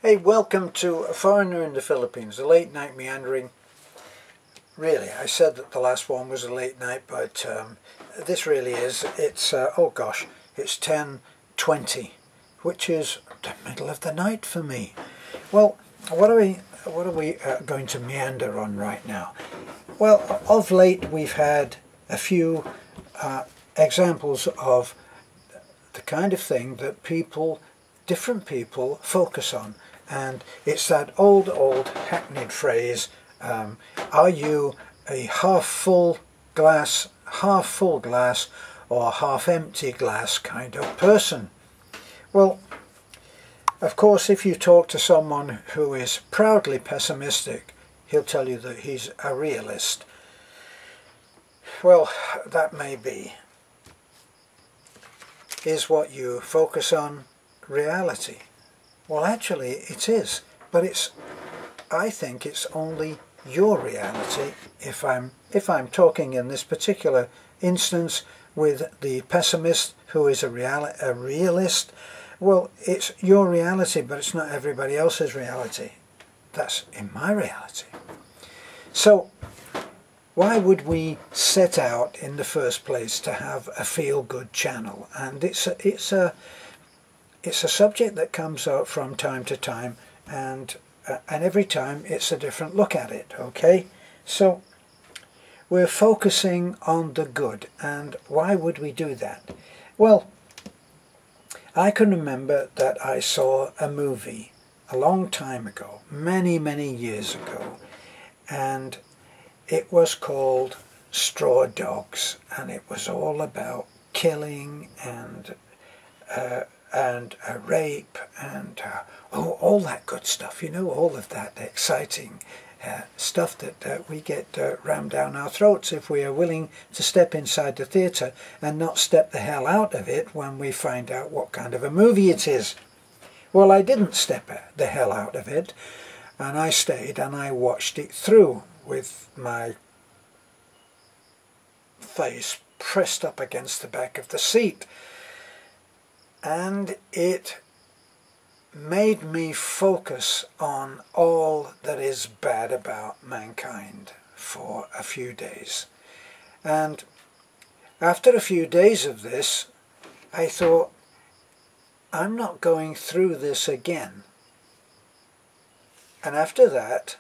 Hey, welcome to A Foreigner in the Philippines, a late night meandering. Really, I said that the last one was a late night, but this really is. It's, oh gosh, it's 10:20, which is the middle of the night for me. Well, what are we going to meander on right now? Well, of late we've had a few examples of the kind of thing that different people focus on. And it's that old hackneyed phrase, are you a half full glass or half empty glass kind of person? Well, of course, if you talk to someone who is proudly pessimistic, he'll tell you that he's a realist. Well, that may be. Is what you focus on reality? Well, actually it is, but I think it's only your reality. If I'm talking in this particular instance with the pessimist who is a realist, well, it's your reality, but it's not everybody else's reality. That's in my reality. So why would we set out in the first place to have a feel-good channel? And it's a subject that comes out from time to time, and every time it's a different look at it, okay? So we're focusing on the good, and why would we do that? Well, I can remember that I saw a movie a long time ago, many years ago, and it was called Straw Dogs, and it was all about killing and rape and all that good stuff, you know, all of that exciting stuff that we get rammed down our throats if we are willing to step inside the theatre and not step the hell out of it when we find out what kind of a movie it is. Well, I didn't step the hell out of it, and I stayed and I watched it through with my face pressed up against the back of the seat. And it made me focus on all that is bad about mankind for a few days. And after a few days of this, I thought, I'm not going through this again. And after that,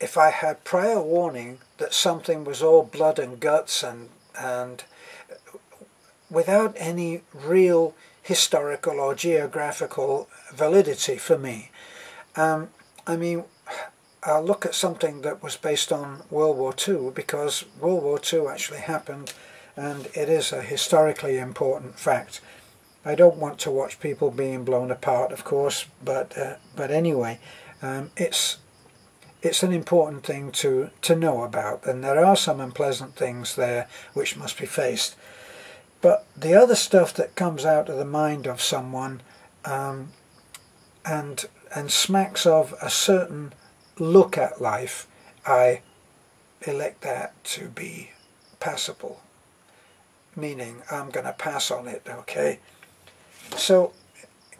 if I had prior warning that something was all blood and guts and without any real historical or geographical validity for me. I mean, I'll look at something that was based on World War II, because World War II actually happened, and it is a historically important fact. I don't want to watch people being blown apart, of course, but anyway, it's an important thing to know about, and there are some unpleasant things there which must be faced. But the other stuff that comes out of the mind of someone and smacks of a certain look at life, I elect that to be passable, meaning I'm going to pass on it, okay? So,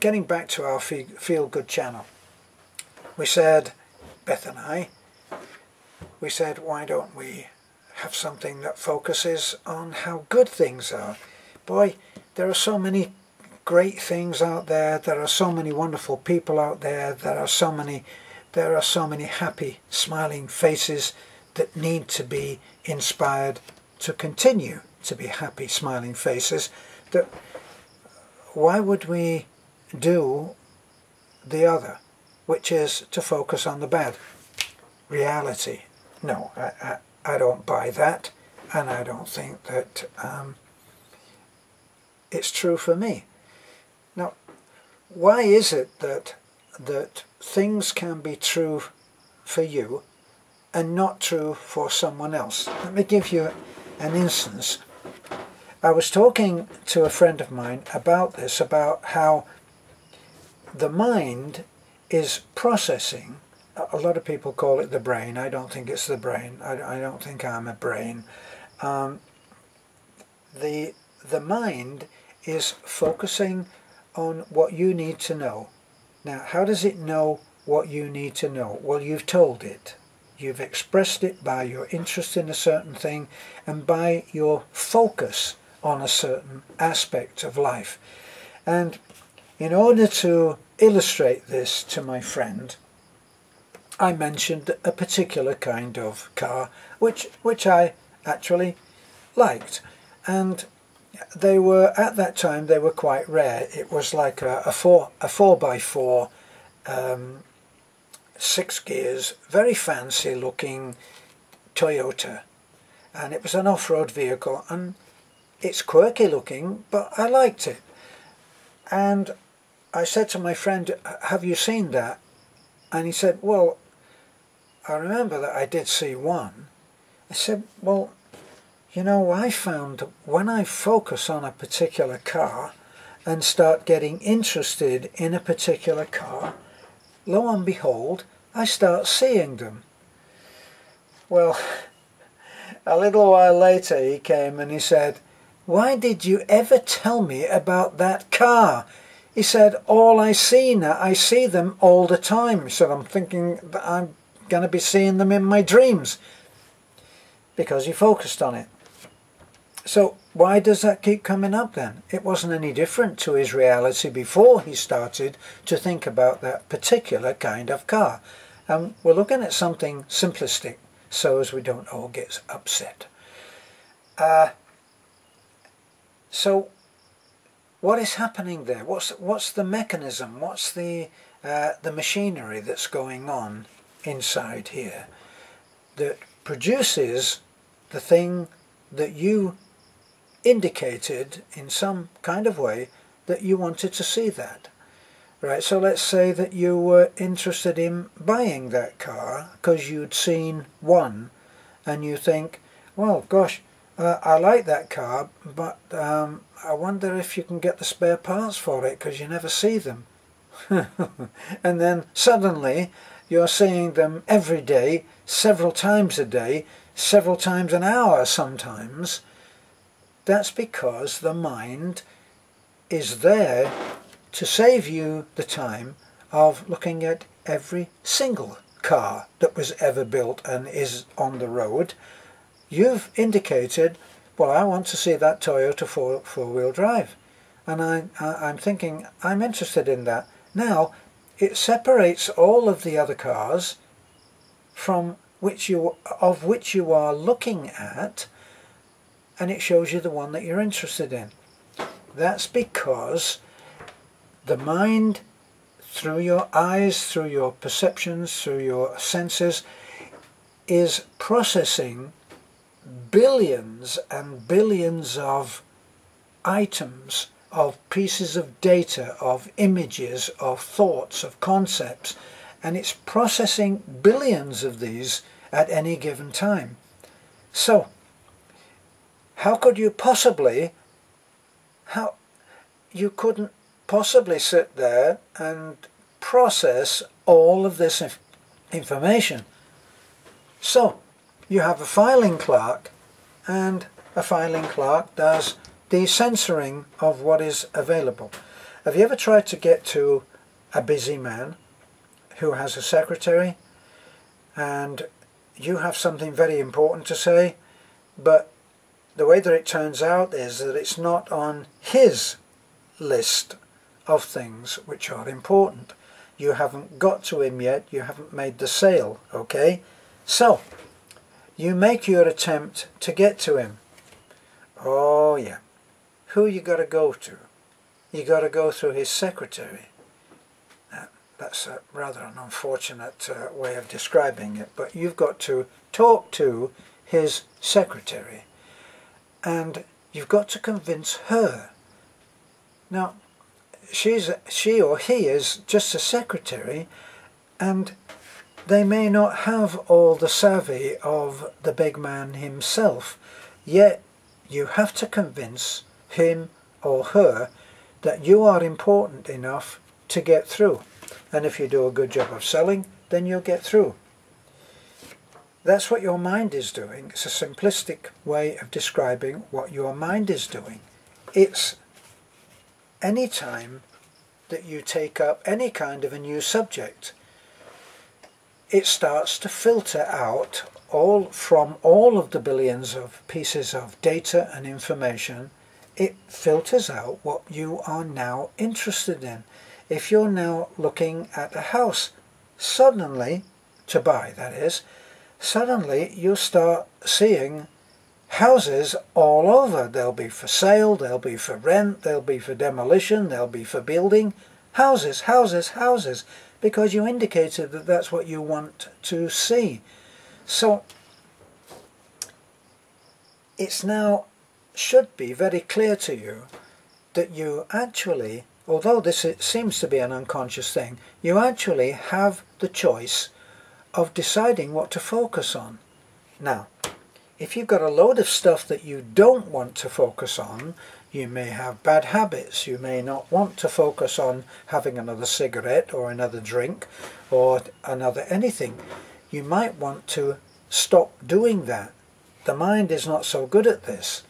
getting back to our feel-good channel, we said, Beth and I, we said, why don't we have something that focuses on how good things are? Boy, there are so many great things out there. There are so many wonderful people out there. There are so many happy, smiling faces that need to be inspired to continue to be happy, smiling faces. That why would we do the other, which is to focus on the bad? Reality. No, I don't buy that, and I don't think that it's true for me. Now, why is it that things can be true for you and not true for someone else? Let me give you an instance. I was talking to a friend of mine about this, about how the mind is processing. A lot of people call it the brain. I don't think it's the brain. I don't think I'm a brain. The mind is focusing on what you need to know Now, how does it know what you need to know? Well, you've told it. You've expressed it by your interest in a certain thing and by your focus on a certain aspect of life. And in order to illustrate this to my friend, I mentioned a particular kind of car which I actually liked, and they were, at that time, they were quite rare. It was like a 4x4, 6 gears, very fancy looking Toyota, and it was an off-road vehicle, and it's quirky looking, but I liked it. And I said to my friend, have you seen that? And he said, well, I remember that I did see one. I said, well, you know, I found when I focus on a particular car and start getting interested in a particular car, lo and behold, I start seeing them. Well, a little while later he came and he said, why did you ever tell me about that car? He said, all I see now, I see them all the time. He said, I'm thinking that I'm going to be seeing them in my dreams. Because he focused on it. So why does that keep coming up then? It wasn't any different to his reality before he started to think about that particular kind of car. And we're looking at something simplistic so as we don't all get upset. So what is happening there? What's the mechanism? What's the machinery that's going on inside here that produces the thing that you indicated in some kind of way that you wanted to see that? Right, so let's say that you were interested in buying that car because you'd seen one and you think, well, gosh, I like that car, but I wonder if you can get the spare parts for it because you never see them. And then suddenly you're seeing them every day, several times a day, several times an hour sometimes. That's because the mind is there to save you the time of looking at every single car that was ever built and is on the road. You've indicated, well, I want to see that Toyota four-wheel drive, and I'm thinking I'm interested in that. Now it separates all of the other cars from which you are looking at, and it shows you the one that you're interested in. That's because the mind, through your eyes, through your perceptions, through your senses, is processing billions and billions of items, of pieces of data, of images, of thoughts, of concepts, and it's processing billions of these at any given time. So how could you possibly, you couldn't possibly sit there and process all of this information. So you have a filing clerk, and a filing clerk does the censoring of what is available. Have you ever tried to get to a busy man who has a secretary, and you have something very important to say, but the way that it turns out is that it's not on his list of things which are important. You haven't got to him yet, you haven't made the sale, okay? So you make your attempt to get to him. Oh yeah. Who you got to go to? You got to go through his secretary. That's rather an unfortunate way of describing it, but you've got to talk to his secretary, and you've got to convince her. Now, she or he is just a secretary, and they may not have all the savvy of the big man himself, yet you have to convince him or her that you are important enough to get through. And if you do a good job of selling, then you'll get through. That's what your mind is doing. It's a simplistic way of describing what your mind is doing. It's any time that you take up any kind of a new subject, it starts to filter out from all of the billions of pieces of data and information. It filters out what you are now interested in. If you're now looking at a house, suddenly, to buy that is, suddenly you'll start seeing houses all over. They'll be for sale, they'll be for rent, they'll be for demolition, they'll be for building. Houses, houses, houses, because you indicated that that's what you want to see. So it's now should be very clear to you that you actually, although it seems to be an unconscious thing, you actually have the choice of deciding what to focus on. Now, if you've got a load of stuff that you don't want to focus on, you may have bad habits, you may not want to focus on having another cigarette or another drink or another anything. You might want to stop doing that. The mind is not so good at this.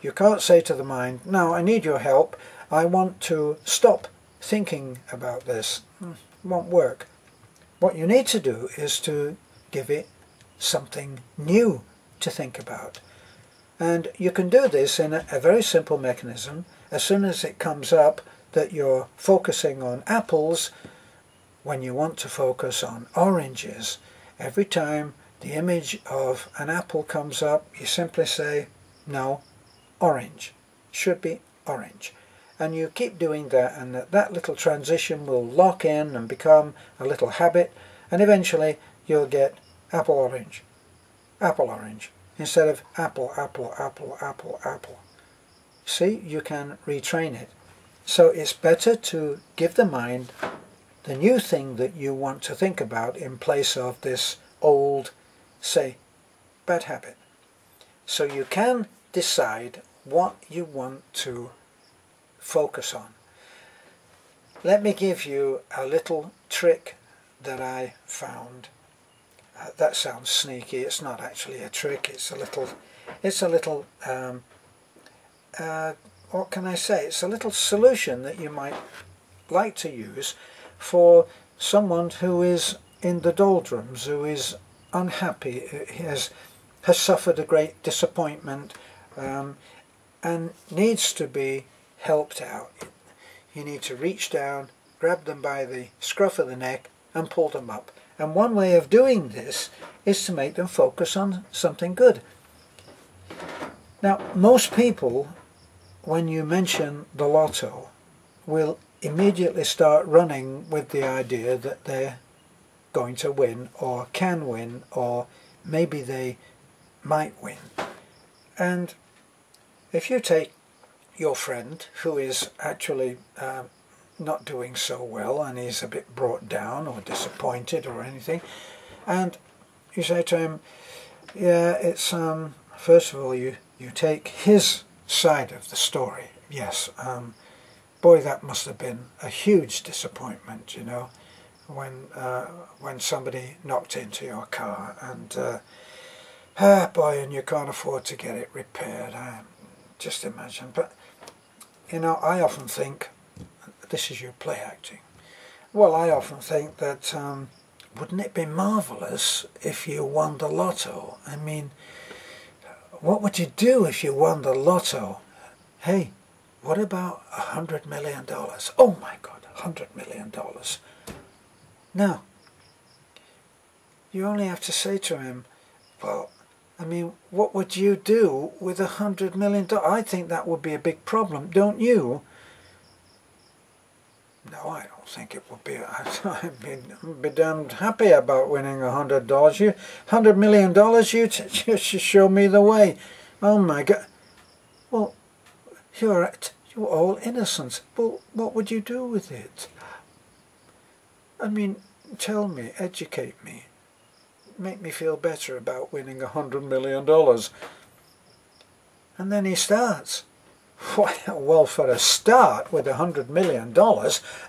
You can't say to the mind, "No, I need your help. I want to stop thinking about this." It won't work. What you need to do is to give it something new to think about. And you can do this in a very simple mechanism. As soon as it comes up that you're focusing on apples, when you want to focus on oranges, every time the image of an apple comes up, you simply say, "No, orange. Should be orange." And you keep doing that, and that little transition will lock in and become a little habit, and eventually you'll get apple orange, instead of apple, apple, apple, apple, apple. See, you can retrain it. So it's better to give the mind the new thing that you want to think about in place of this old, say, bad habit. So you can decide what you want to focus on. Let me give you a little trick that I found. That sounds sneaky. It's not actually a trick. It's a little what can I say? It's a little solution that you might like to use for someone who is in the doldrums, who is unhappy, has suffered a great disappointment, and needs to be helped out. You need to reach down, grab them by the scruff of the neck and pull them up. And one way of doing this is to make them focus on something good. Now, most people, when you mention the lotto, will immediately start running with the idea that they're going to win or can win, or maybe they might win. And if you take your friend who is actually not doing so well, and he's a bit brought down or disappointed or anything, and you say to him, yeah, it's first of all you take his side of the story. Yes, boy, that must have been a huge disappointment, you know, when somebody knocked into your car, and boy, and you can't afford to get it repaired. Just imagine. But you know, I often think, this is your play acting. Well, I often think that wouldn't it be marvellous if you won the lotto? I mean, what would you do if you won the lotto? Hey, what about $100 million? Oh my God, $100 million. Now, you only have to say to him, well, I mean, what would you do with $100 million? I think that would be a big problem, don't you? No, I don't think it would be. I'd be damned happy about winning $100. $100 million, you should show me the way. Oh my God. Well, you're all innocent. Well, what would you do with it? I mean, tell me, educate me. Make me feel better about winning $100 million. And then he starts. Well, for a start, with $100 million,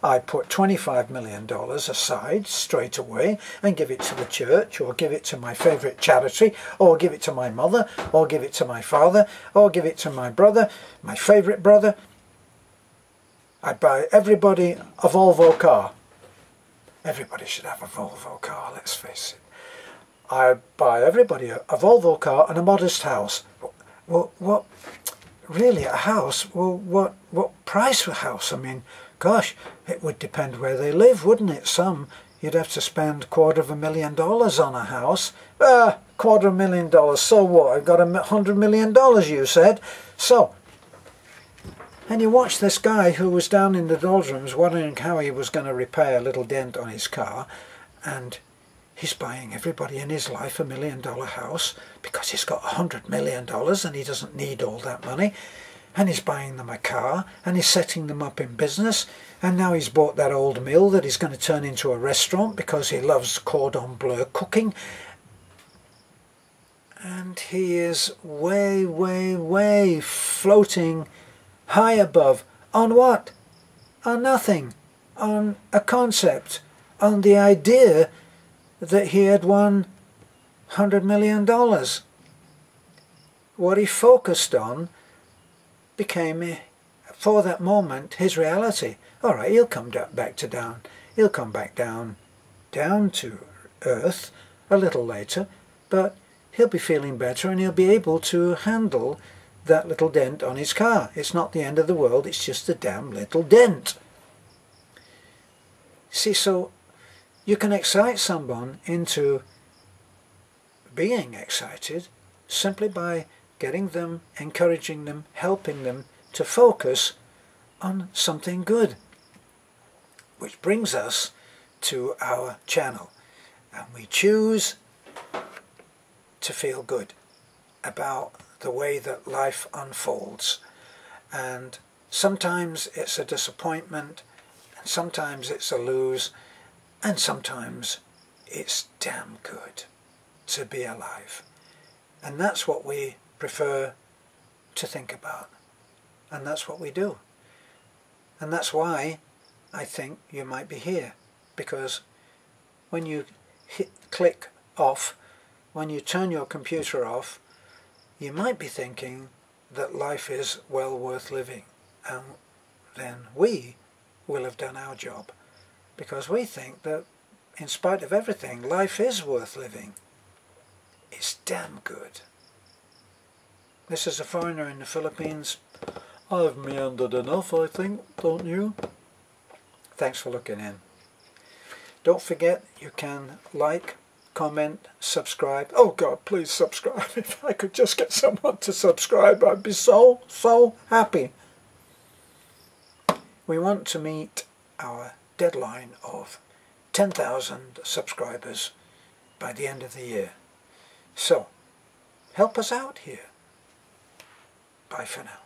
I put $25 million aside straight away and give it to the church, or give it to my favourite charity, or give it to my mother, or give it to my father, or give it to my brother, my favourite brother. I'd buy everybody a Volvo car. Everybody should have a Volvo car, let's face it. I'd buy everybody a Volvo car and a modest house. Well, what, really, a house? Well, what price for a house? I mean, gosh, it would depend where they live, wouldn't it? Some, you'd have to spend $250,000 on a house. $250,000, so what? I've got $100 million, you said. So, and you watch this guy who was down in the doldrums wondering how he was going to repair a little dent on his car, and he's buying everybody in his life a $1 million house because he's got $100 million and he doesn't need all that money. And he's buying them a car and he's setting them up in business. And now he's bought that old mill that he's going to turn into a restaurant because he loves cordon bleu cooking. And he is way, way, way floating high above. On what? On nothing. On a concept. On the idea that he had won $100 million. What he focused on became, for that moment, his reality. All right, he'll come back to down. He'll come back down to earth a little later, but he'll be feeling better and he'll be able to handle that little dent on his car. It's not the end of the world, it's just a damn little dent. See, so you can excite someone into being excited simply by getting them, encouraging them, helping them to focus on something good. Which brings us to our channel. And we choose to feel good about the way that life unfolds. And sometimes it's a disappointment, and sometimes it's a lose, and sometimes it's damn good to be alive. And that's what we prefer to think about. And that's what we do. And that's why I think you might be here. Because when you click off, when you turn your computer off, you might be thinking that life is well worth living. And then we will have done our job. Because we think that in spite of everything, life is worth living. It's damn good. This is a foreigner in the Philippines. I've meandered enough, I think, don't you? Thanks for looking in. Don't forget, you can like, comment, subscribe. Oh God, please subscribe. If I could just get someone to subscribe, I'd be so, so happy. We want to meet our deadline of 10,000 subscribers by the end of the year. So, help us out here. Bye for now.